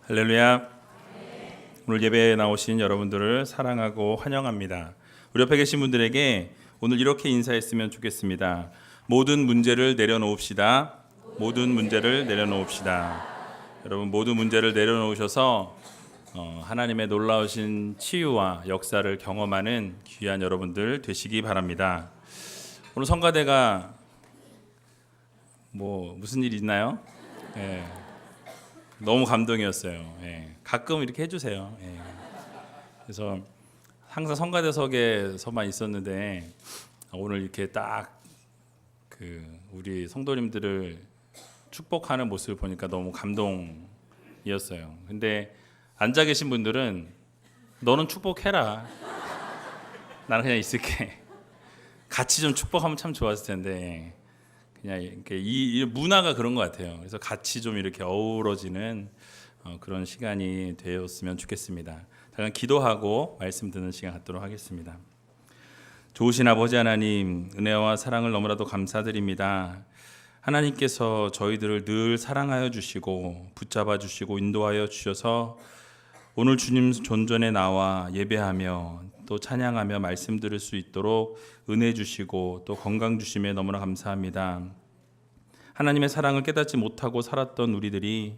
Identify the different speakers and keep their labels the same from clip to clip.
Speaker 1: 할렐루야. 오늘 예배에 나오신 여러분들을 사랑하고 환영합니다. 우리 옆에 계신 분들에게 오늘 이렇게 인사했으면 좋겠습니다. 모든 문제를 내려놓읍시다. 모든 문제를 내려놓읍시다. 여러분, 모든 문제를 내려놓으셔서 하나님의 놀라우신 치유와 역사를 경험하는 귀한 여러분들 되시기 바랍니다. 오늘 성가대가 무슨 일 있나요? 네. 너무 감동이었어요. 가끔 이렇게 해주세요. 그래서 항상 성가대석에서만 있었는데 오늘 이렇게 딱 우리 성도님들을 축복하는 모습을 보니까 너무 감동이었어요. 근데 앉아 계신 분들은 너는 축복해라. 나는 그냥 있을게. 같이 좀 축복하면 참 좋았을 텐데. 그냥 이렇게 이 문화가 그런 것 같아요. 그래서 같이 좀 이렇게 어우러지는 그런 시간이 되었으면 좋겠습니다. 잠깐 기도하고 말씀 듣는 시간 갖도록 하겠습니다. 좋으신 아버지 하나님, 은혜와 사랑을 너무나도 감사드립니다. 하나님께서 저희들을 늘 사랑하여 주시고 붙잡아 주시고 인도하여 주셔서 오늘 주님 존전에 나와 예배하며 또 찬양하며 말씀 들을 수 있도록 은혜 주시고 또 건강 주심에 너무나 감사합니다. 하나님의 사랑을 깨닫지 못하고 살았던 우리들이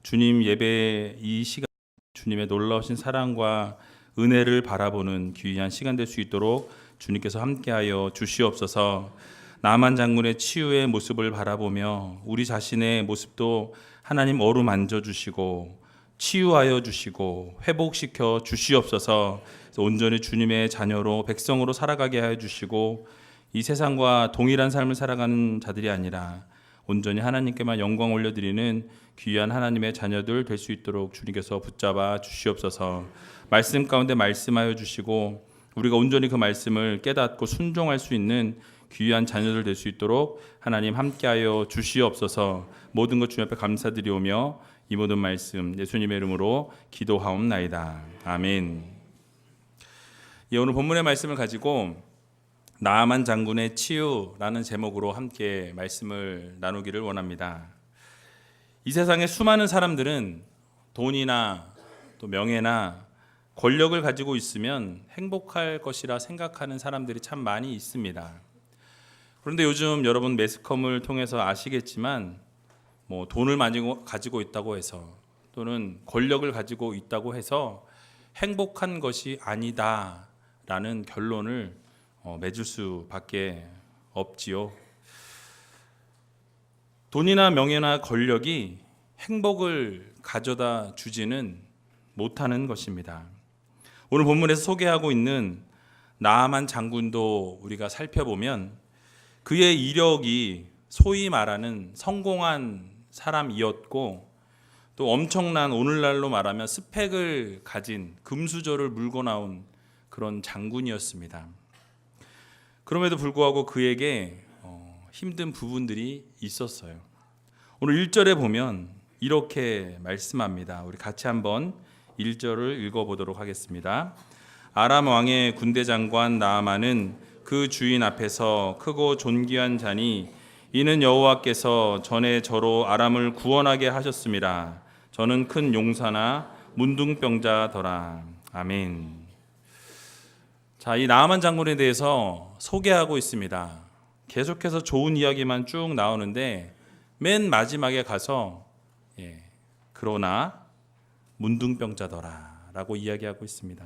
Speaker 1: 주님 예배 이 시간 주님의 놀라우신 사랑과 은혜를 바라보는 귀한 시간 될 수 있도록 주님께서 함께하여 주시옵소서. 나만 장군의 치유의 모습을 바라보며 우리 자신의 모습도 하나님 어루만져 주시고 치유하여 주시고 회복시켜 주시옵소서. 온전히 주님의 자녀로 백성으로 살아가게 하여 주시고 이 세상과 동일한 삶을 살아가는 자들이 아니라 온전히 하나님께만 영광 올려드리는 귀한 하나님의 자녀들 될 수 있도록 주님께서 붙잡아 주시옵소서. 말씀 가운데 말씀하여 주시고 우리가 온전히 그 말씀을 깨닫고 순종할 수 있는 귀한 자녀들 될 수 있도록 하나님 함께하여 주시옵소서. 모든 것 주님 앞에 감사드리오며 이 모든 말씀 예수님의 이름으로 기도하옵나이다. 아멘. 오늘 본문의 말씀을 가지고 나아만 장군의 치유라는 제목으로 함께 말씀을 나누기를 원합니다. 이 세상에 수많은 사람들은 돈이나 또 명예나 권력을 가지고 있으면 행복할 것이라 생각하는 사람들이 참 많이 있습니다. 그런데 요즘 여러분 매스컴을 통해서 아시겠지만 돈을 많이 가지고 있다고 해서 또는 권력을 가지고 있다고 해서 행복한 것이 아니다라는 결론을 맺을 수밖에 없지요. 돈이나 명예나 권력이 행복을 가져다 주지는 못하는 것입니다. 오늘 본문에서 소개하고 있는 나아만 장군도 우리가 살펴보면 그의 이력이 소위 말하는 성공한 사람이었고 또 엄청난 오늘날로 말하면 스펙을 가진 금수저를 물고 나온 그런 장군이었습니다. 그럼에도 불구하고 그에게 힘든 부분들이 있었어요. 오늘 1절에 보면 이렇게 말씀합니다. 우리 같이 한번 1절을 읽어보도록 하겠습니다. 아람 왕의 군대 장관 나아만은 그 주인 앞에서 크고 존귀한 자니 이는 여호와께서 전에 저로 아람을 구원하게 하셨습니다. 저는 큰 용사나 문둥병자더라. 아멘. 자, 이 나아만 장군에 대해서 소개하고 있습니다. 계속해서 좋은 이야기만 쭉 나오는데 맨 마지막에 가서 그러나 문둥병자더라 라고 이야기하고 있습니다.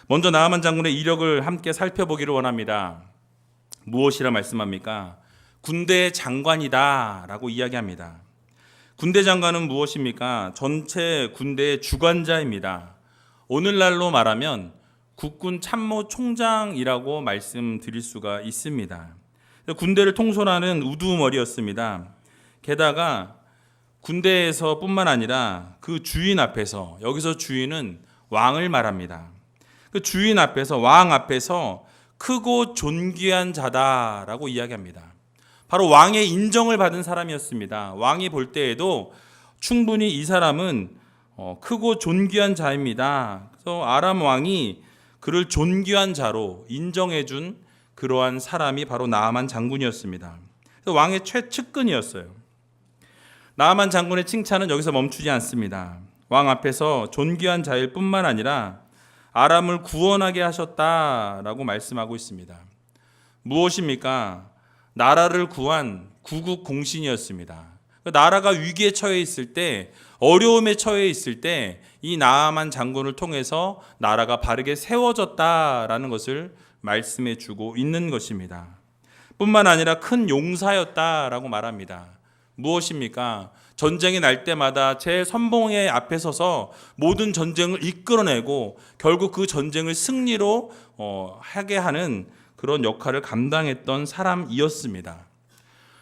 Speaker 1: 먼저 나아만 장군의 이력을 함께 살펴보기를 원합니다. 무엇이라 말씀합니까? 군대 장관이다 라고 이야기합니다. 군대 장관은 무엇입니까? 전체 군대의 주관자입니다. 오늘날로 말하면 국군 참모총장이라고 말씀드릴 수가 있습니다. 군대를 통솔하는 우두머리였습니다. 게다가 군대에서 뿐만 아니라 그 주인 앞에서, 여기서 주인은 왕을 말합니다. 그 주인 앞에서, 왕 앞에서 크고 존귀한 자다라고 이야기합니다. 바로 왕의 인정을 받은 사람이었습니다. 왕이 볼 때에도 충분히 이 사람은 크고 존귀한 자입니다. 그래서 아람 왕이 그를 존귀한 자로 인정해준 그러한 사람이 바로 나아만 장군이었습니다. 그래서 왕의 최측근이었어요. 나아만 장군의 칭찬은 여기서 멈추지 않습니다. 왕 앞에서 존귀한 자일 뿐만 아니라 아람을 구원하게 하셨다라고 말씀하고 있습니다. 무엇입니까? 나라를 구한 구국 공신이었습니다. 나라가 위기에 처해 있을 때, 어려움에 처해 있을 때 이 나아만 장군을 통해서 나라가 바르게 세워졌다라는 것을 말씀해 주고 있는 것입니다. 뿐만 아니라 큰 용사였다라고 말합니다. 무엇입니까? 전쟁이 날 때마다 제 선봉의 앞에 서서 모든 전쟁을 이끌어내고 결국 그 전쟁을 승리로 하게 하는 그런 역할을 감당했던 사람이었습니다.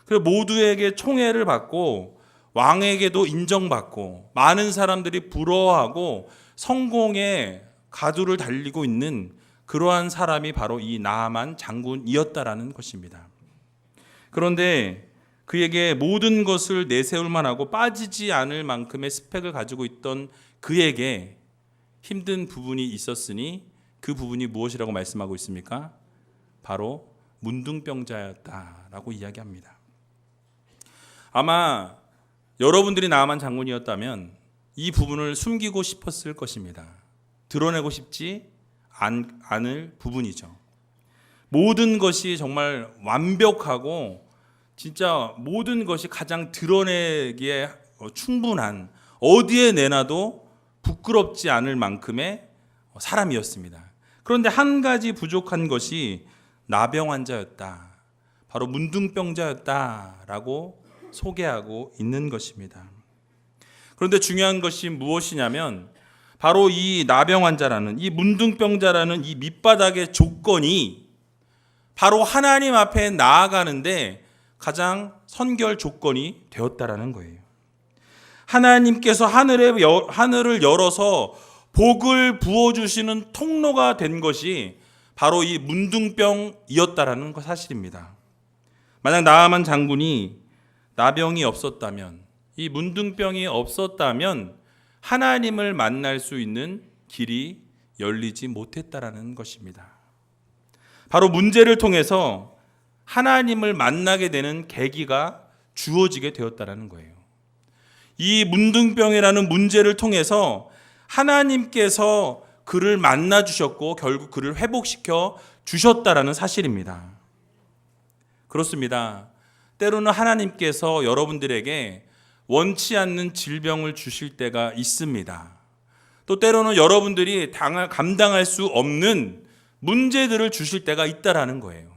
Speaker 1: 그리고 모두에게 총애를 받고 왕에게도 인정받고 많은 사람들이 부러워하고 성공의 가두를 달리고 있는 그러한 사람이 바로 이 나아만 장군이었다라는 것입니다. 그런데 그에게 모든 것을 내세울 만하고 빠지지 않을 만큼의 스펙을 가지고 있던 그에게 힘든 부분이 있었으니 그 부분이 무엇이라고 말씀하고 있습니까? 바로 문둥병자였다라고 이야기합니다. 아마 여러분들이 나아만 장군이었다면 이 부분을 숨기고 싶었을 것입니다. 드러내고 싶지 않을 부분이죠. 모든 것이 정말 완벽하고 진짜 모든 것이 가장 드러내기에 충분한, 어디에 내놔도 부끄럽지 않을 만큼의 사람이었습니다. 그런데 한 가지 부족한 것이 나병 환자였다. 바로 문둥병자였다라고 소개하고 있는 것입니다. 그런데 중요한 것이 무엇이냐면 바로 이 나병 환자라는, 이 문둥병자라는 이 밑바닥의 조건이 바로 하나님 앞에 나아가는데 가장 선결 조건이 되었다라는 거예요. 하나님께서 하늘을 열어서 복을 부어주시는 통로가 된 것이 바로 이 문둥병이었다라는 사실입니다. 만약 나아만 장군이 나병이 없었다면, 이 문둥병이 없었다면 하나님을 만날 수 있는 길이 열리지 못했다라는 것입니다. 바로 문제를 통해서 하나님을 만나게 되는 계기가 주어지게 되었다라는 거예요. 이 문둥병이라는 문제를 통해서 하나님께서 그를 만나 주셨고 결국 그를 회복시켜 주셨다라는 사실입니다. 그렇습니다. 때로는 하나님께서 여러분들에게 원치 않는 질병을 주실 때가 있습니다. 또 때로는 여러분들이 감당할 수 없는 문제들을 주실 때가 있다라는 거예요.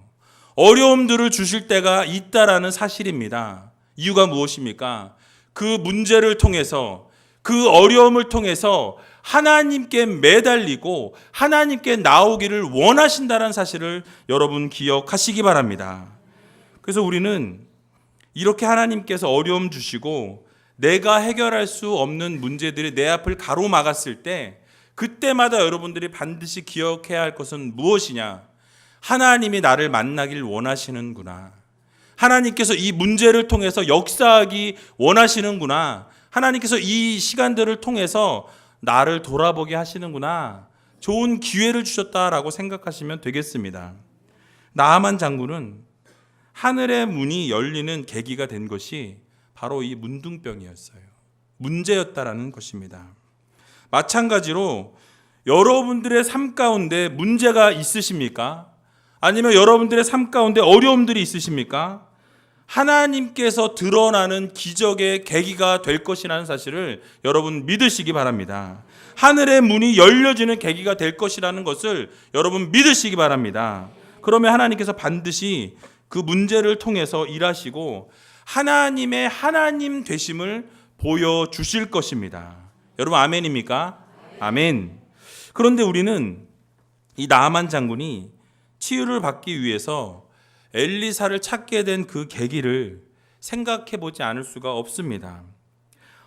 Speaker 1: 어려움들을 주실 때가 있다라는 사실입니다. 이유가 무엇입니까? 그 문제를 통해서, 그 어려움을 통해서 하나님께 매달리고 하나님께 나오기를 원하신다는 사실을 여러분 기억하시기 바랍니다. 그래서 우리는 이렇게 하나님께서 어려움 주시고 내가 해결할 수 없는 문제들이 내 앞을 가로막았을 때 그때마다 여러분들이 반드시 기억해야 할 것은 무엇이냐? 하나님이 나를 만나길 원하시는구나. 하나님께서 이 문제를 통해서 역사하기 원하시는구나. 하나님께서 이 시간들을 통해서 나를 돌아보게 하시는구나. 좋은 기회를 주셨다라고 생각하시면 되겠습니다. 나아만 장군은 하늘의 문이 열리는 계기가 된 것이 바로 이 문둥병이었어요. 문제였다라는 것입니다. 마찬가지로 여러분들의 삶 가운데 문제가 있으십니까? 아니면 여러분들의 삶 가운데 어려움들이 있으십니까? 하나님께서 드러나는 기적의 계기가 될 것이라는 사실을 여러분 믿으시기 바랍니다. 하늘의 문이 열려지는 계기가 될 것이라는 것을 여러분 믿으시기 바랍니다. 그러면 하나님께서 반드시 그 문제를 통해서 일하시고 하나님의 하나님 되심을 보여주실 것입니다. 여러분 아멘입니까? 아멘. 그런데 우리는 이 나아만 장군이 치유를 받기 위해서 엘리사를 찾게 된 그 계기를 생각해 보지 않을 수가 없습니다.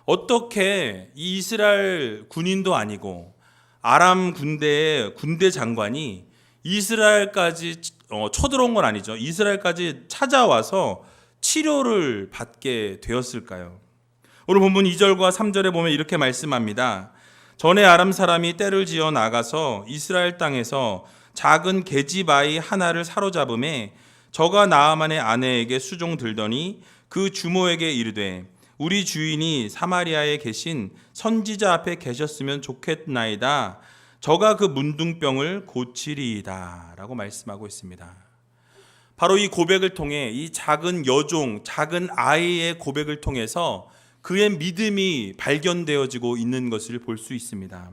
Speaker 1: 어떻게 이 이스라엘 군인도 아니고 아람 군대의 군대 장관이 이스라엘까지 쳐들어온 건 아니죠. 이스라엘까지 찾아와서 치료를 받게 되었을까요? 오늘 본문 2절과 3절에 보면 이렇게 말씀합니다. 전에 아람 사람이 떼를 지어 나가서 이스라엘 땅에서 작은 계집아이 하나를 사로잡음에 저가 나아만의 아내에게 수종 들더니 그 주모에게 이르되
Speaker 2: 우리 주인이 사마리아에 계신 선지자 앞에 계셨으면 좋겠나이다. 저가 그 문둥병을 고치리이다 라고 말씀하고 있습니다. 바로 이 고백을 통해, 이 작은 여종, 작은 아이의 고백을 통해서 그의 믿음이 발견되어지고 있는 것을 볼 수 있습니다.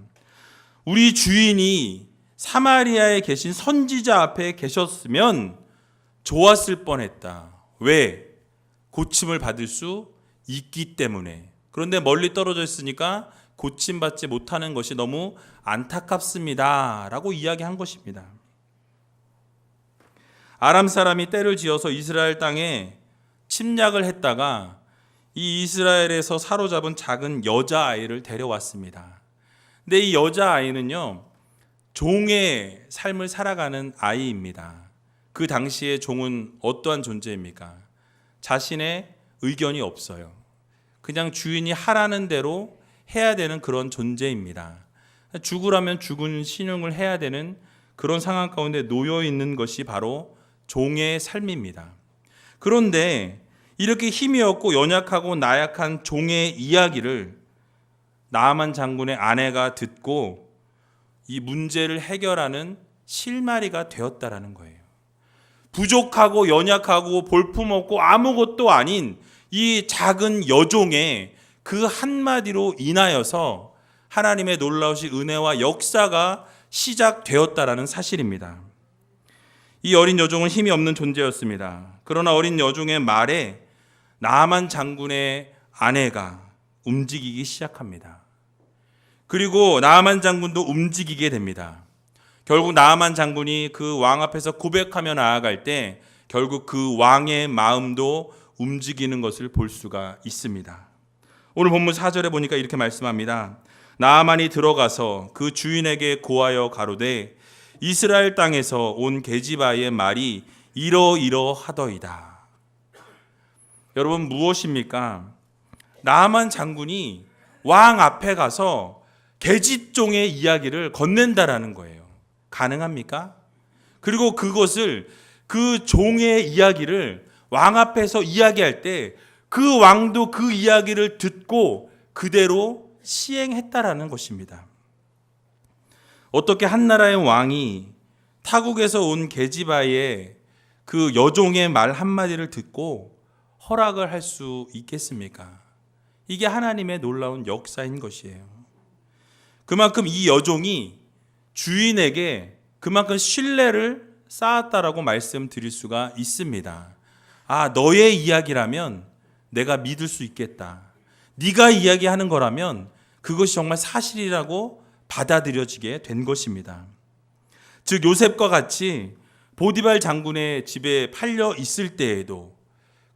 Speaker 2: 우리 주인이 사마리아에 계신 선지자 앞에 계셨으면 좋았을 뻔했다. 왜? 고침을 받을 수 있기 때문에. 그런데 멀리 떨어져 있으니까 고침받지 못하는 것이 너무 안타깝습니다 라고 이야기한 것입니다. 아람 사람이 떼를 지어서 이스라엘 땅에 침략을 했다가 이 이스라엘에서 사로잡은 작은 여자아이를 데려왔습니다. 근데 이 여자아이는요, 종의 삶을 살아가는 아이입니다. 그 당시에 종은 어떠한 존재입니까? 자신의 의견이 없어요. 그냥 주인이 하라는 대로 해야 되는 그런 존재입니다. 죽으라면 죽은 신용을 해야 되는 그런 상황 가운데 놓여 있는 것이 바로 종의 삶입니다. 그런데 이렇게 힘이 없고 연약하고 나약한 종의 이야기를 나아만 장군의 아내가 듣고 이 문제를 해결하는 실마리가 되었다라는 거예요. 부족하고 연약하고 볼품없고 아무것도 아닌 이 작은 여종의 그 한마디로 인하여서 하나님의 놀라우신 은혜와 역사가 시작되었다라는 사실입니다. 이 어린 여종은 힘이 없는 존재였습니다. 그러나 어린 여종의 말에 나아만 장군의 아내가 움직이기 시작합니다. 그리고 나아만 장군도 움직이게 됩니다. 결국 나아만 장군이 그 왕 앞에서 고백하며 나아갈 때 결국 그 왕의 마음도 움직이는 것을 볼 수가 있습니다. 오늘 본문 4절에 보니까 이렇게 말씀합니다. 나아만이 들어가서 그 주인에게 고하여 가로되 이스라엘 땅에서 온 게지바의 말이 이러이러하더이다. 여러분, 무엇입니까? 나아만 장군이 왕 앞에 가서 게짓종의 이야기를 건넨다라는 거예요. 가능합니까? 그리고 그것을, 그 종의 이야기를 왕 앞에서 이야기할 때 그 왕도 그 이야기를 듣고 그대로 시행했다라는 것입니다. 어떻게 한 나라의 왕이 타국에서 온 게지바의 그 여종의 말 한마디를 듣고 허락을 할 수 있겠습니까? 이게 하나님의 놀라운 역사인 것이에요. 그만큼 이 여종이 주인에게 그만큼 신뢰를 쌓았다라고 말씀드릴 수가 있습니다. 아, 너의 이야기라면 내가 믿을 수 있겠다. 네가 이야기하는 거라면 그것이 정말 사실이라고 받아들여지게 된 것입니다. 즉 요셉과 같이 보디발 장군의 집에 팔려 있을 때에도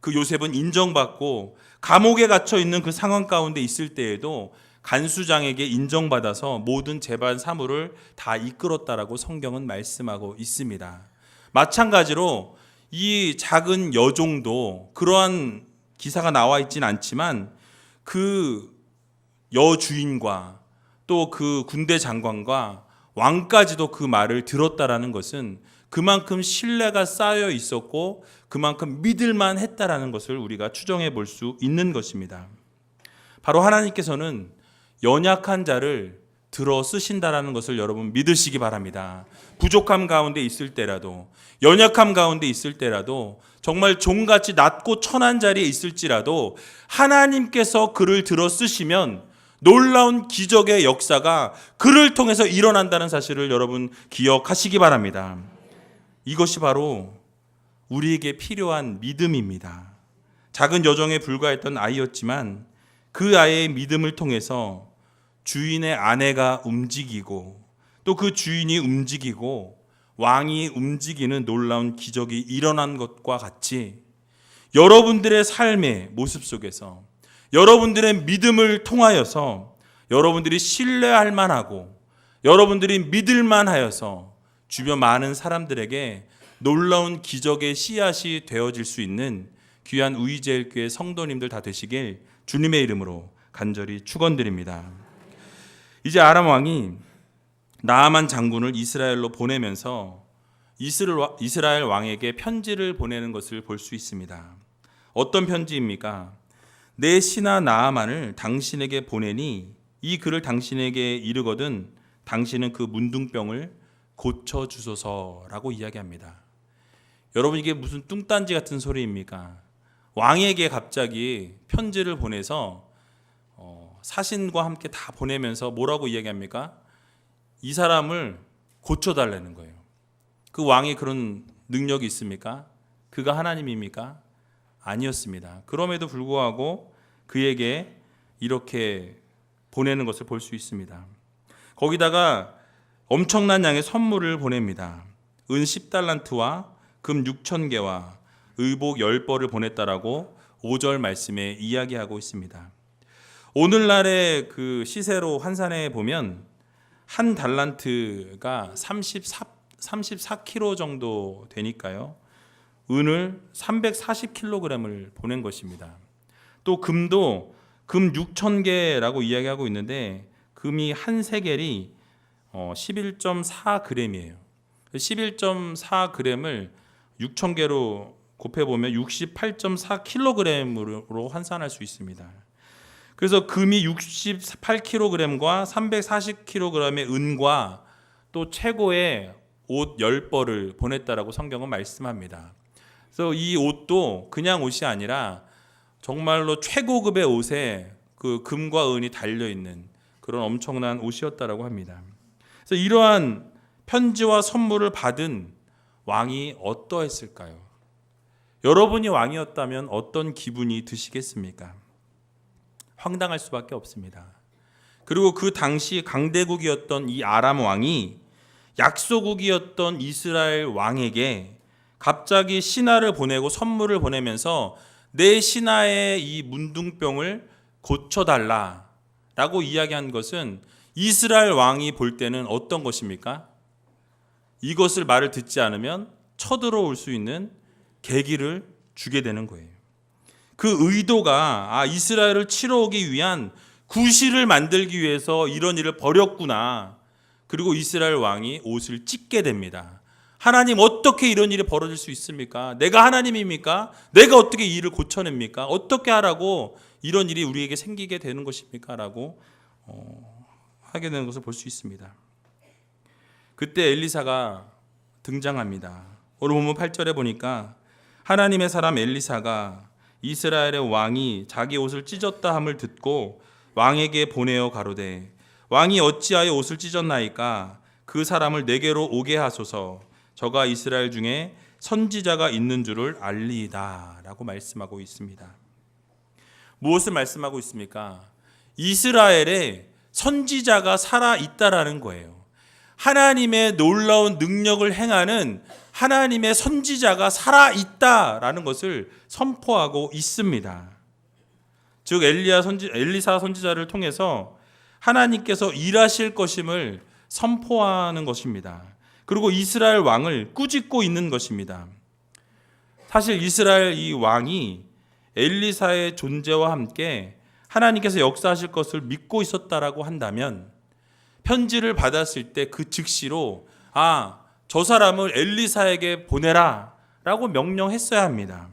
Speaker 2: 그 요셉은 인정받고 감옥에 갇혀 있는 그 상황 가운데 있을 때에도 간수장에게 인정받아서 모든 재반 사무를 다 이끌었다라고 성경은 말씀하고 있습니다. 마찬가지로 이 작은 여종도 그러한 기사가 나와 있진 않지만 그 여주인과 또 그 군대 장관과 왕까지도 그 말을 들었다라는 것은 그만큼 신뢰가 쌓여 있었고 그만큼 믿을만 했다라는 것을 우리가 추정해 볼 수 있는 것입니다. 바로 하나님께서는 연약한 자를 들어 쓰신다라는 것을 여러분 믿으시기 바랍니다. 부족함 가운데 있을 때라도, 연약함 가운데 있을 때라도, 정말 종같이 낮고 천한 자리에 있을지라도 하나님께서 그를 들어 쓰시면 놀라운 기적의 역사가 그를 통해서 일어난다는 사실을 여러분 기억하시기 바랍니다. 이것이 바로 우리에게 필요한 믿음입니다. 작은 여종에 불과했던 아이였지만 그 아이의 믿음을 통해서 주인의 아내가 움직이고 또 그 주인이 움직이고 왕이 움직이는 놀라운 기적이 일어난 것과 같이 여러분들의 삶의 모습 속에서 여러분들의 믿음을 통하여서 여러분들이 신뢰할 만하고 여러분들이 믿을 만하여서 주변 많은 사람들에게 놀라운 기적의 씨앗이 되어질 수 있는 귀한 우이제일교회 성도님들 다 되시길 주님의 이름으로 간절히 축원드립니다. 이제 아람 왕이 나아만 장군을 이스라엘로 보내면서 이스라엘 왕에게 편지를 보내는 것을 볼 수 있습니다. 어떤 편지입니까? 내 신하 나아만을 당신에게 보내니 이 글을 당신에게 이르거든 당신은 그 문둥병을 고쳐주소서라고 이야기합니다. 여러분, 이게 무슨 뚱딴지 같은 소리입니까? 왕에게 갑자기 편지를 보내서 사신과 함께 다 보내면서 뭐라고 이야기합니까? 이 사람을 고쳐달라는 거예요. 그 왕이 그런 능력이 있습니까? 그가 하나님입니까? 아니었습니다. 그럼에도 불구하고 그에게 이렇게 보내는 것을 볼 수 있습니다. 거기다가 엄청난 양의 선물을 보냅니다. 은 10달란트와 금 6,000개와 의복 10벌을 보냈다라고 5절 말씀에 이야기하고 있습니다. 오늘날의 그 시세로 환산해 보면 한 달란트가 34kg 정도 되니까요. 은을 340kg을 보낸 것입니다. 또 금도 금 6,000개라고 이야기하고 있는데 금이 한 세겔이 11.4g이에요. 11.4g을 6,000개로 곱해보면 68.4kg으로 환산할 수 있습니다. 그래서 금이 68kg과 340kg의 은과 또 최고의 옷 10벌을 보냈다라고 성경은 말씀합니다. 그래서 이 옷도 그냥 옷이 아니라 정말로 최고급의 옷에 그 금과 은이 달려있는 그런 엄청난 옷이었다라고 합니다. 그래서 이러한 편지와 선물을 받은 왕이 어떠했을까요? 여러분이 왕이었다면 어떤 기분이 드시겠습니까? 황당할 수밖에 없습니다. 그리고 그 당시 강대국이었던 이 아람 왕이 약소국이었던 이스라엘 왕에게 갑자기 신하를 보내고 선물을 보내면서 내 신하의 이 문둥병을 고쳐달라라고 이야기한 것은 이스라엘 왕이 볼 때는 어떤 것입니까? 이것을 말을 듣지 않으면 쳐들어올 수 있는 계기를 주게 되는 거예요. 그 의도가 이스라엘을 치러 오기 위한 구실을 만들기 위해서 이런 일을 벌였구나. 그리고 이스라엘 왕이 옷을 찢게 됩니다. 하나님, 어떻게 이런 일이 벌어질 수 있습니까? 내가 하나님입니까? 내가 어떻게 이 일을 고쳐냅니까? 어떻게 하라고 이런 일이 우리에게 생기게 되는 것입니까? 라고 하게 되는 것을 볼 수 있습니다. 그때 엘리사가 등장합니다. 오늘 본문 8절에 보니까 하나님의 사람 엘리사가 이스라엘의 왕이 자기 옷을 찢었다 함을 듣고 왕에게 보내어 가로되 왕이 어찌하여 옷을 찢었나이까? 그 사람을 내게로 오게 하소서. 저가 이스라엘 중에 선지자가 있는 줄을 알리이다 라고 말씀하고 있습니다. 무엇을 말씀하고 있습니까? 이스라엘에 선지자가 살아있다라는 거예요. 하나님의 놀라운 능력을 행하는 하나님의 선지자가 살아있다라는 것을 선포하고 있습니다. 즉 엘리사 선지자를 통해서 하나님께서 일하실 것임을 선포하는 것입니다. 그리고 이스라엘 왕을 꾸짖고 있는 것입니다. 사실 이스라엘 이 왕이 엘리사의 존재와 함께 하나님께서 역사하실 것을 믿고 있었다라고 한다면 편지를 받았을 때 그 즉시로 저 사람을 엘리사에게 보내라 라고 명령했어야 합니다.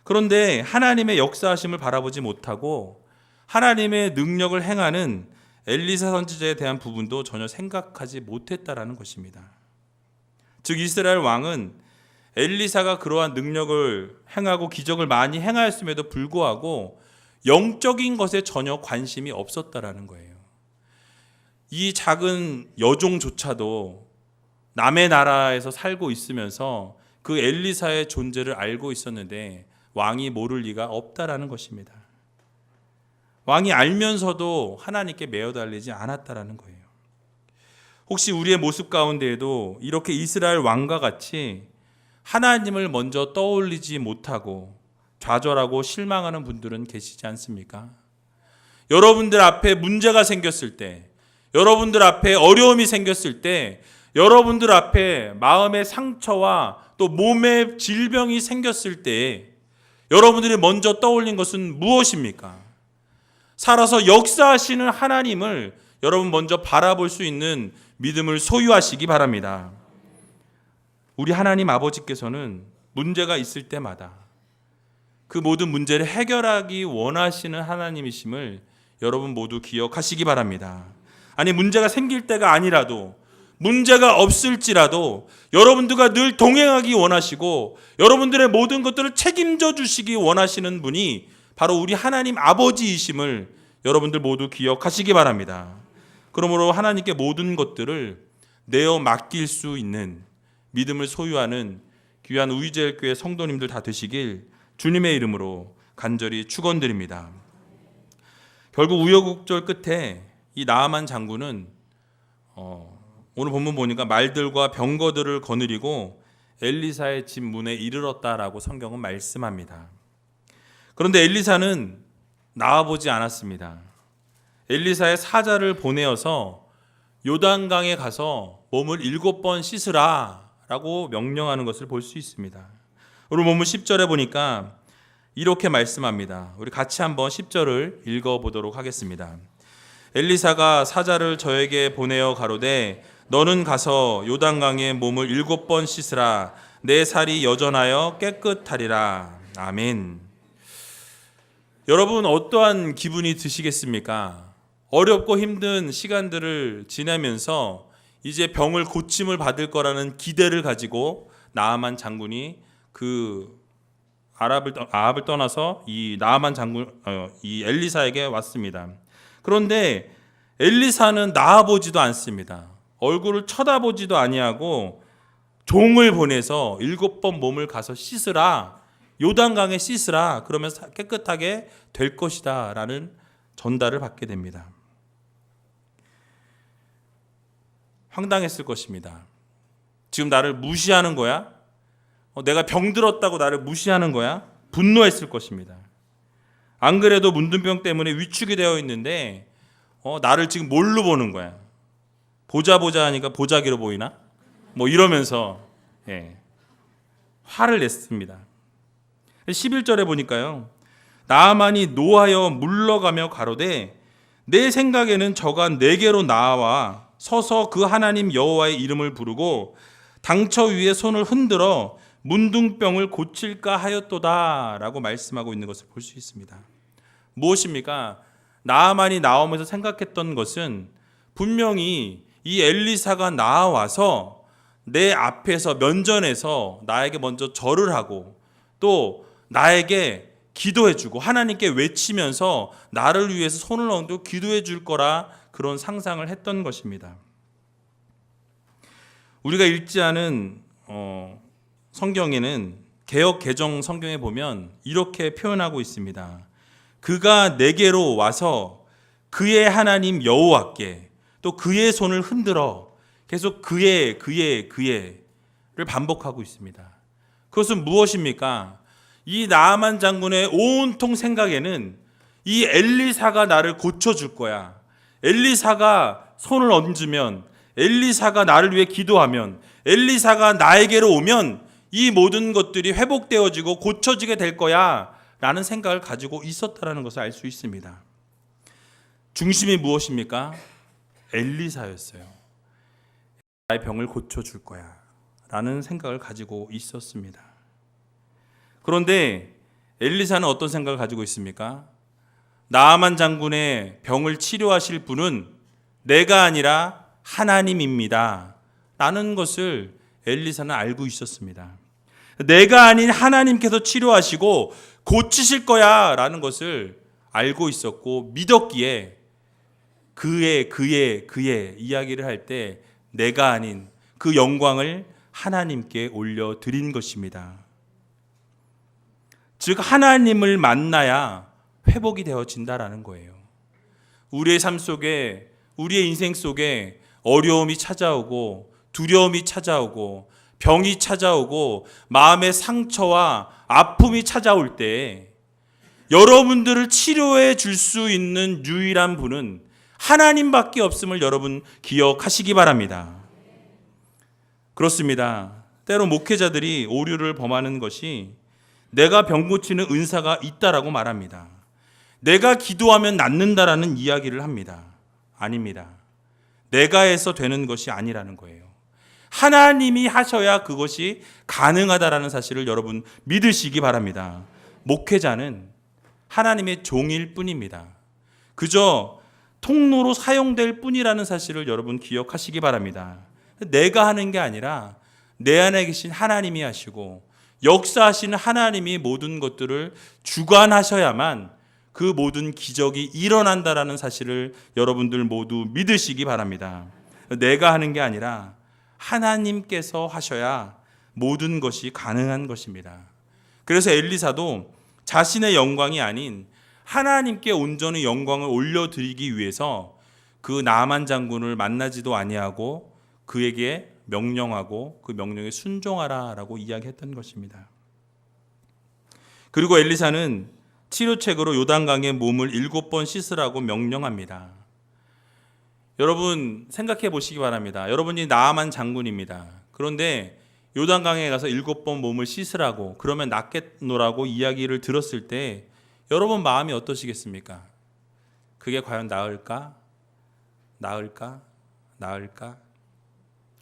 Speaker 2: 그런데 하나님의 역사하심을 바라보지 못하고 하나님의 능력을 행하는 엘리사 선지자에 대한 부분도 전혀 생각하지 못했다라는 것입니다. 즉 이스라엘 왕은 엘리사가 그러한 능력을 행하고 기적을 많이 행하였음에도 불구하고 영적인 것에 전혀 관심이 없었다라는 거예요. 이 작은 여종조차도 남의 나라에서 살고 있으면서 그 엘리사의 존재를 알고 있었는데 왕이 모를 리가 없다라는 것입니다. 왕이 알면서도 하나님께 매어달리지 않았다라는 거예요. 혹시 우리의 모습 가운데에도 이렇게 이스라엘 왕과 같이 하나님을 먼저 떠올리지 못하고 좌절하고 실망하는 분들은 계시지 않습니까? 여러분들 앞에 문제가 생겼을 때, 여러분들 앞에 어려움이 생겼을 때, 여러분들 앞에 마음의 상처와 또 몸의 질병이 생겼을 때 여러분들이 먼저 떠올린 것은 무엇입니까? 살아서 역사하시는 하나님을 여러분 먼저 바라볼 수 있는 믿음을 소유하시기 바랍니다. 우리 하나님 아버지께서는 문제가 있을 때마다 그 모든 문제를 해결하기 원하시는 하나님이심을 여러분 모두 기억하시기 바랍니다. 아니, 문제가 생길 때가 아니라도, 문제가 없을지라도 여러분들과 늘 동행하기 원하시고 여러분들의 모든 것들을 책임져 주시기 원하시는 분이 바로 우리 하나님 아버지이심을 여러분들 모두 기억하시기 바랍니다. 그러므로 하나님께 모든 것들을 내어 맡길 수 있는 믿음을 소유하는 귀한 우이제일교회 성도님들 다 되시길 주님의 이름으로 간절히 축원드립니다. 결국 우여곡절 끝에 이 나아만 장군은 오늘 본문 보니까 말들과 병거들을 거느리고 엘리사의 집 문에 이르렀다라고 성경은 말씀합니다. 그런데 엘리사는 나와보지 않았습니다. 엘리사의 사자를 보내어서 요단강에 가서 몸을 7번 씻으라 라고 명령하는 것을 볼 수 있습니다. 오늘 본문 10절에 보니까 이렇게 말씀합니다. 우리 같이 한번 10절을 읽어보도록 하겠습니다. 엘리사가 사자를 저에게 보내어 가로되 너는 가서 요단강에 몸을 7번 씻으라. 내 살이 여전하여 깨끗하리라. 아멘. 여러분, 어떠한 기분이 드시겠습니까? 어렵고 힘든 시간들을 지내면서 이제 병을 고침을 받을 거라는 기대를 가지고 나아만 장군이 그 아합을 떠나서 이 나아만 장군 이 엘리사에게 왔습니다. 그런데 엘리사는 나아보지도 않습니다. 얼굴을 쳐다보지도 아니하고 종을 보내서 7번 몸을 가서 씻으라, 요단강에 씻으라, 그러면 깨끗하게 될 것이다 라는 전달을 받게 됩니다. 황당했을 것입니다. 지금 나를 무시하는 거야? 내가 병들었다고 나를 무시하는 거야? 분노했을 것입니다. 안 그래도 문둥병 때문에 위축이 되어 있는데 나를 지금 뭘로 보는 거야? 보자 하니까 보자기로 보이나? 뭐 이러면서 화를 냈습니다. 11절에 보니까요, 나아만이 노하여 물러가며 가로되 내 생각에는 저가 내게로 나와 서서 그 하나님 여호와의 이름을 부르고 당처 위에 손을 흔들어 문둥병을 고칠까 하였도다 라고 말씀하고 있는 것을 볼 수 있습니다. 무엇입니까? 나아만이 나오면서 생각했던 것은 분명히 이 엘리사가 나와서 내 앞에서 면전에서 나에게 먼저 절을 하고 또 나에게 기도해주고 하나님께 외치면서 나를 위해서 손을 얹고 기도해 줄 거라, 그런 상상을 했던 것입니다. 우리가 읽지 않은 성경에는 개역 개정 성경에 보면 이렇게 표현하고 있습니다. 그가 내게로 와서 그의 하나님 여호와께 또 그의 손을 흔들어, 계속 그의 를 반복하고 있습니다. 그것은 무엇입니까? 이 나아만 장군의 온통 생각에는 이 엘리사가 나를 고쳐줄 거야, 엘리사가 손을 얹으면, 엘리사가 나를 위해 기도하면, 엘리사가 나에게로 오면 이 모든 것들이 회복되어지고 고쳐지게 될 거야 라는 생각을 가지고 있었다는 것을 알 수 있습니다. 중심이 무엇입니까? 엘리사였어요. 나의 병을 고쳐줄 거야 라는 생각을 가지고 있었습니다. 그런데 엘리사는 어떤 생각을 가지고 있습니까? 나아만 장군의 병을 치료하실 분은 내가 아니라 하나님입니다 라는 것을 엘리사는 알고 있었습니다. 내가 아닌 하나님께서 치료하시고 고치실 거야 라는 것을 알고 있었고 믿었기에 그의 이야기를 할 때 내가 아닌 그 영광을 하나님께 올려드린 것입니다. 즉 하나님을 만나야 회복이 되어진다라는 거예요. 우리의 삶 속에, 우리의 인생 속에 어려움이 찾아오고 두려움이 찾아오고 병이 찾아오고 마음의 상처와 아픔이 찾아올 때 여러분들을 치료해 줄 수 있는 유일한 분은 하나님밖에 없음을 여러분 기억하시기 바랍니다. 그렇습니다. 때로 목회자들이 오류를 범하는 것이 내가 병 고치는 은사가 있다라고 말합니다. 내가 기도하면 낫는다라는 이야기를 합니다. 아닙니다. 내가 해서 되는 것이 아니라는 거예요. 하나님이 하셔야 그것이 가능하다라는 사실을 여러분 믿으시기 바랍니다. 목회자는 하나님의 종일 뿐입니다. 그저 통로로 사용될 뿐이라는 사실을 여러분 기억하시기 바랍니다. 내가 하는 게 아니라 내 안에 계신 하나님이 하시고 역사하시는 하나님이 모든 것들을 주관하셔야만 그 모든 기적이 일어난다라는 사실을 여러분들 모두 믿으시기 바랍니다. 내가 하는 게 아니라 하나님께서 하셔야 모든 것이 가능한 것입니다. 그래서 엘리사도 자신의 영광이 아닌 하나님께 온전히 영광을 올려드리기 위해서 그 나만 장군을 만나지도 아니하고 그에게 명령하고 그 명령에 순종하라라고 이야기했던 것입니다. 그리고 엘리사는 치료책으로 요단강에 몸을 7번 씻으라고 명령합니다. 여러분 생각해 보시기 바랍니다. 여러분이 나아만 장군입니다. 그런데 요단강에 가서 7번 몸을 씻으라고 그러면 낫겠노라고 이야기를 들었을 때 여러분 마음이 어떠시겠습니까? 그게 과연 나을까?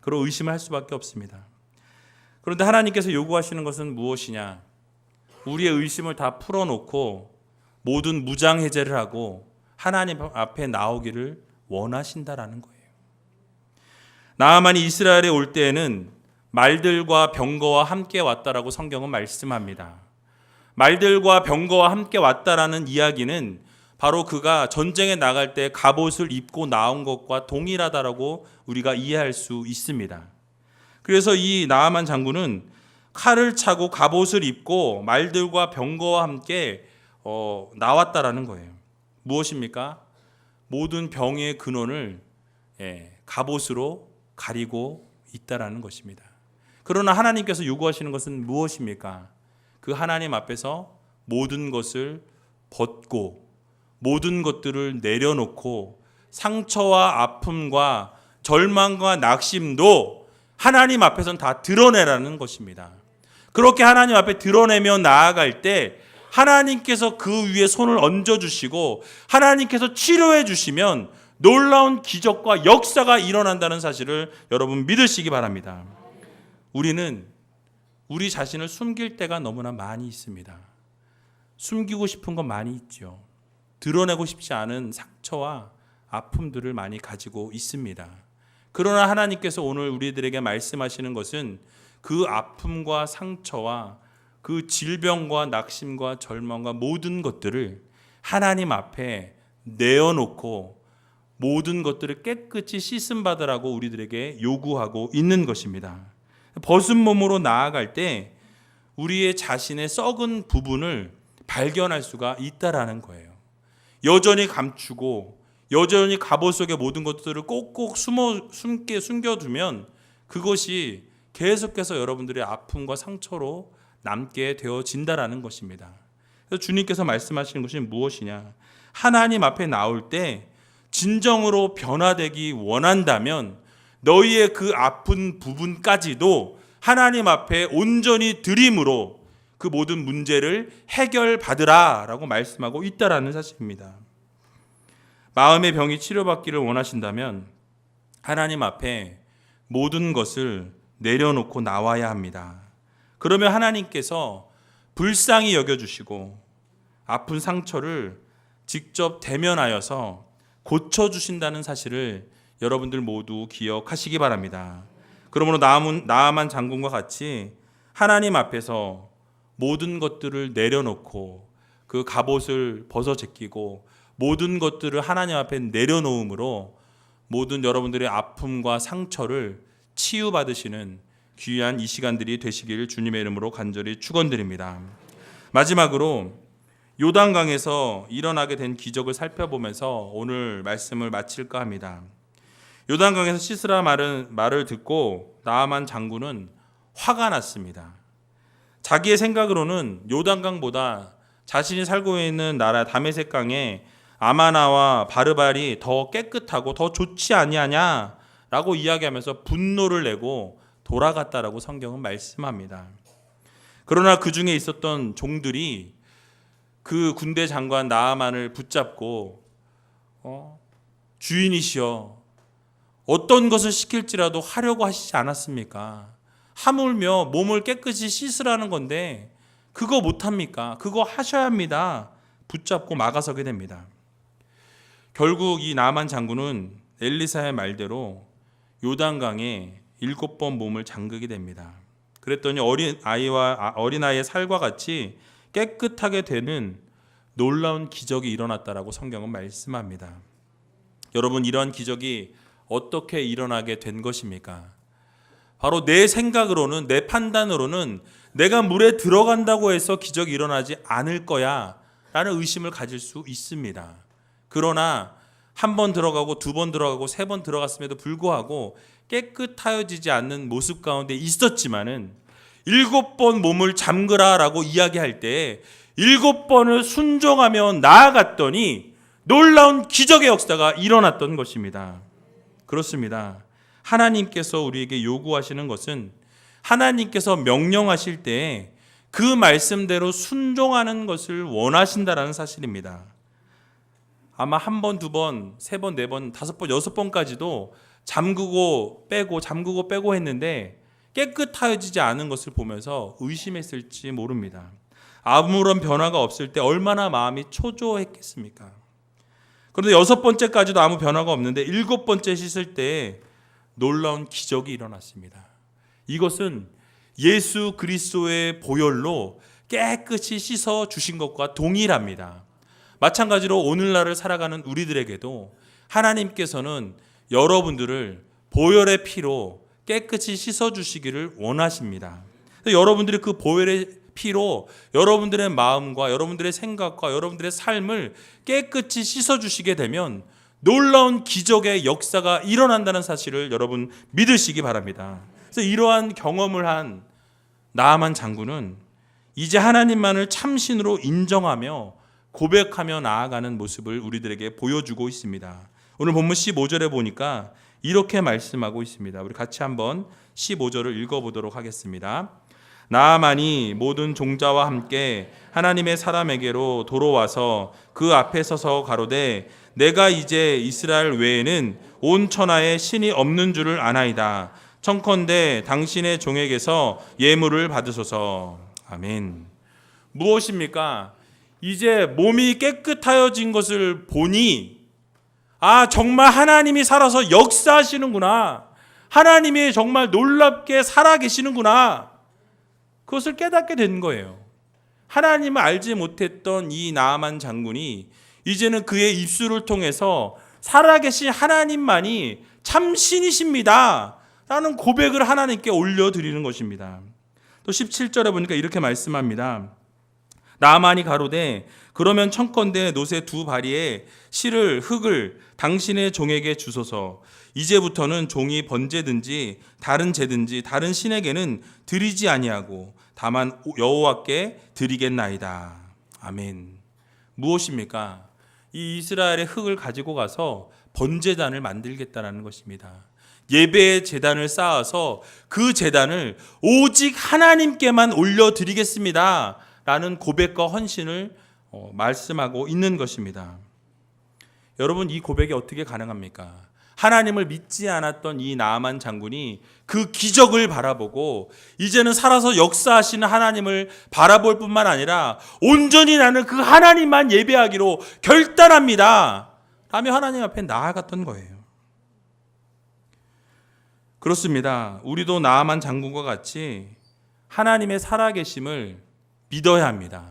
Speaker 2: 그런 의심을 할 수밖에 없습니다. 그런데 하나님께서 요구하시는 것은 무엇이냐? 우리의 의심을 다 풀어놓고 모든 무장해제를 하고 하나님 앞에 나오기를 원하신다라는 거예요. 나아만이 이스라엘에 올 때에는 말들과 병거와 함께 왔다라고 성경은 말씀합니다. 말들과 병거와 함께 왔다라는 이야기는 바로 그가 전쟁에 나갈 때 갑옷을 입고 나온 것과 동일하다라고 우리가 이해할 수 있습니다. 그래서 이 나아만 장군은 칼을 차고 갑옷을 입고 말들과 병거와 함께 나왔다라는 거예요. 무엇입니까? 모든 병의 근원을 갑옷으로 가리고 있다라는 것입니다. 그러나 하나님께서 요구하시는 것은 무엇입니까? 그 하나님 앞에서 모든 것을 벗고 모든 것들을 내려놓고 상처와 아픔과 절망과 낙심도 하나님 앞에서는 다 드러내라는 것입니다. 그렇게 하나님 앞에 드러내며 나아갈 때 하나님께서 그 위에 손을 얹어주시고 하나님께서 치료해 주시면 놀라운 기적과 역사가 일어난다는 사실을 여러분 믿으시기 바랍니다. 우리는 우리 자신을 숨길 때가 너무나 많이 있습니다. 숨기고 싶은 건 많이 있죠. 드러내고 싶지 않은 상처와 아픔들을 많이 가지고 있습니다. 그러나 하나님께서 오늘 우리들에게 말씀하시는 것은 그 아픔과 상처와 그 질병과 낙심과 절망과 모든 것들을 하나님 앞에 내어놓고 모든 것들을 깨끗이 씻음 받으라고 우리들에게 요구하고 있는 것입니다. 벗은 몸으로 나아갈 때 우리의 자신의 썩은 부분을 발견할 수가 있다라는 거예요. 여전히 감추고 여전히 갑옷 속에 모든 것들을 꼭꼭 숨겨두면 그것이 계속해서 여러분들의 아픔과 상처로 남게 되어진다라는 것입니다. 그래서 주님께서 말씀하시는 것이 무엇이냐? 하나님 앞에 나올 때 진정으로 변화되기 원한다면 너희의 그 아픈 부분까지도 하나님 앞에 온전히 드림으로 그 모든 문제를 해결받으라 라고 말씀하고 있다라는 사실입니다. 마음의 병이 치료받기를 원하신다면 하나님 앞에 모든 것을 내려놓고 나와야 합니다. 그러면 하나님께서 불쌍히 여겨주시고 아픈 상처를 직접 대면하여서 고쳐주신다는 사실을 여러분들 모두 기억하시기 바랍니다. 그러므로 나아만 장군과 같이 하나님 앞에서 모든 것들을 내려놓고 그 갑옷을 벗어 제끼고 모든 것들을 하나님 앞에 내려놓음으로 모든 여러분들의 아픔과 상처를 치유받으시는 귀한 이 시간들이 되시길 주님의 이름으로 간절히 축원드립니다. 마지막으로 요단강에서 일어나게 된 기적을 살펴보면서 오늘 말씀을 마칠까 합니다. 요단강에서 씻으라 말을 듣고 나아만 장군은 화가 났습니다. 자기의 생각으로는 요단강보다 자신이 살고 있는 나라 다메섹강에 아마나와 바르발이 더 깨끗하고 더 좋지 아니하냐라고 이야기하면서 분노를 내고 돌아갔다라고 성경은 말씀합니다. 그러나 그 중에 있었던 종들이 그 군대 장관 나아만을 붙잡고 주인이시여 어떤 것을 시킬지라도 하려고 하시지 않았습니까? 하물며 몸을 깨끗이 씻으라는 건데 그거 못합니까? 그거 하셔야 합니다. 붙잡고 막아서게 됩니다. 결국 이 나만 장군은 엘리사의 말대로 요단강에 7번 몸을 잠그게 됩니다. 그랬더니 어린아이의 살과 같이 깨끗하게 되는 놀라운 기적이 일어났다라고 성경은 말씀합니다. 여러분, 이러한 기적이 어떻게 일어나게 된 것입니까? 바로 내 생각으로는, 내 판단으로는 내가 물에 들어간다고 해서 기적이 일어나지 않을 거야 라는 의심을 가질 수 있습니다. 그러나 한 번 들어가고 두 번 들어가고 세 번 들어갔음에도 불구하고 깨끗하여지지 않는 모습 가운데 있었지만은 7번 몸을 잠그라라고 이야기할 때 7번을 순종하며 나아갔더니 놀라운 기적의 역사가 일어났던 것입니다. 그렇습니다. 하나님께서 우리에게 요구하시는 것은 하나님께서 명령하실 때 그 말씀대로 순종하는 것을 원하신다라는 사실입니다. 아마 한 번, 두 번, 세 번, 네 번, 5번, 6번까지도 잠그고 빼고 했는데 깨끗하여지지 않은 것을 보면서 의심했을지 모릅니다. 아무런 변화가 없을 때 얼마나 마음이 초조했겠습니까? 그런데 6번째까지도 아무 변화가 없는데 7번째 씻을 때 놀라운 기적이 일어났습니다. 이것은 예수 그리스도의 보혈로 깨끗이 씻어 주신 것과 동일합니다. 마찬가지로 오늘날을 살아가는 우리들에게도 하나님께서는 여러분들을 보혈의 피로 깨끗이 씻어 주시기를 원하십니다. 여러분들이 그 보혈의 피로 여러분들의 마음과 여러분들의 생각과 여러분들의 삶을 깨끗이 씻어 주시게 되면 놀라운 기적의 역사가 일어난다는 사실을 여러분 믿으시기 바랍니다. 그래서 이러한 경험을 한 나아만 장군은 이제 하나님만을 참신으로 인정하며 고백하며 나아가는 모습을 우리들에게 보여주고 있습니다. 오늘 본문 15절에 보니까 이렇게 말씀하고 있습니다. 우리 같이 한번 15절을 읽어보도록 하겠습니다. 나아만이 모든 종자와 함께 하나님의 사람에게로 돌아와서 그 앞에 서서 가로되 내가 이제 이스라엘 외에는 온 천하에 신이 없는 줄을 아나이다. 청컨대 당신의 종에게서 예물을 받으소서. 아멘. 무엇입니까? 이제 몸이 깨끗하여진 것을 보니 정말 하나님이 살아서 역사하시는구나. 하나님이 정말 놀랍게 살아계시는구나. 그것을 깨닫게 된 거예요. 하나님을 알지 못했던 이 나아만 장군이 이제는 그의 입술을 통해서 살아계신 하나님만이 참신이십니다 라는 고백을 하나님께 올려드리는 것입니다. 또 17절에 보니까 이렇게 말씀합니다. 나아만이 가로되 그러면 청컨대 노새 2바리에 흙을 당신의 종에게 주소서. 이제부터는 종이 번제든지 다른 제든지 다른 신에게는 드리지 아니하고 다만 여호와께 드리겠나이다. 아멘. 무엇입니까? 이 이스라엘의 흙을 가지고 가서 번제단을 만들겠다는 것입니다. 예배의 제단을 쌓아서 그 제단을 오직 하나님께만 올려드리겠습니다 라는 고백과 헌신을 말씀하고 있는 것입니다. 여러분, 이 고백이 어떻게 가능합니까? 하나님을 믿지 않았던 이 나아만 장군이 그 기적을 바라보고 이제는 살아서 역사하시는 하나님을 바라볼 뿐만 아니라 온전히 나는 그 하나님만 예배하기로 결단합니다 라며 하나님 앞에 나아갔던 거예요. 그렇습니다. 우리도 나아만 장군과 같이 하나님의 살아계심을 믿어야 합니다.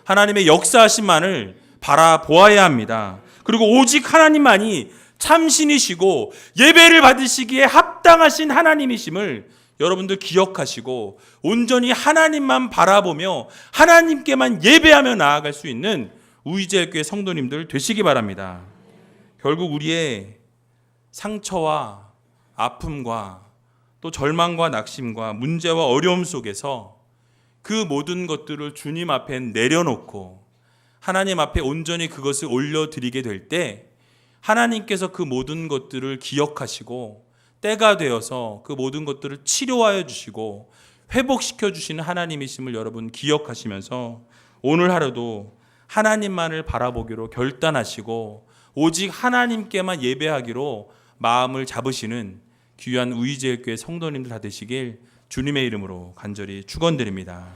Speaker 2: 하나님의 역사하심만을 바라보아야 합니다. 그리고 오직 하나님만이 참신이시고 예배를 받으시기에 합당하신 하나님이심을 여러분들 기억하시고 온전히 하나님만 바라보며 하나님께만 예배하며 나아갈 수 있는 우이제일교회 성도님들 되시기 바랍니다. 결국 우리의 상처와 아픔과 또 절망과 낙심과 문제와 어려움 속에서 그 모든 것들을 주님 앞에 내려놓고 하나님 앞에 온전히 그것을 올려드리게 될 때 하나님께서 그 모든 것들을 기억하시고 때가 되어서 그 모든 것들을 치료하여 주시고 회복시켜 주시는 하나님이심을 여러분 기억하시면서 오늘 하루도 하나님만을 바라보기로 결단하시고 오직 하나님께만 예배하기로 마음을 잡으시는 귀한 우이제일교회 성도님들 다 되시길 주님의 이름으로 간절히 축원드립니다.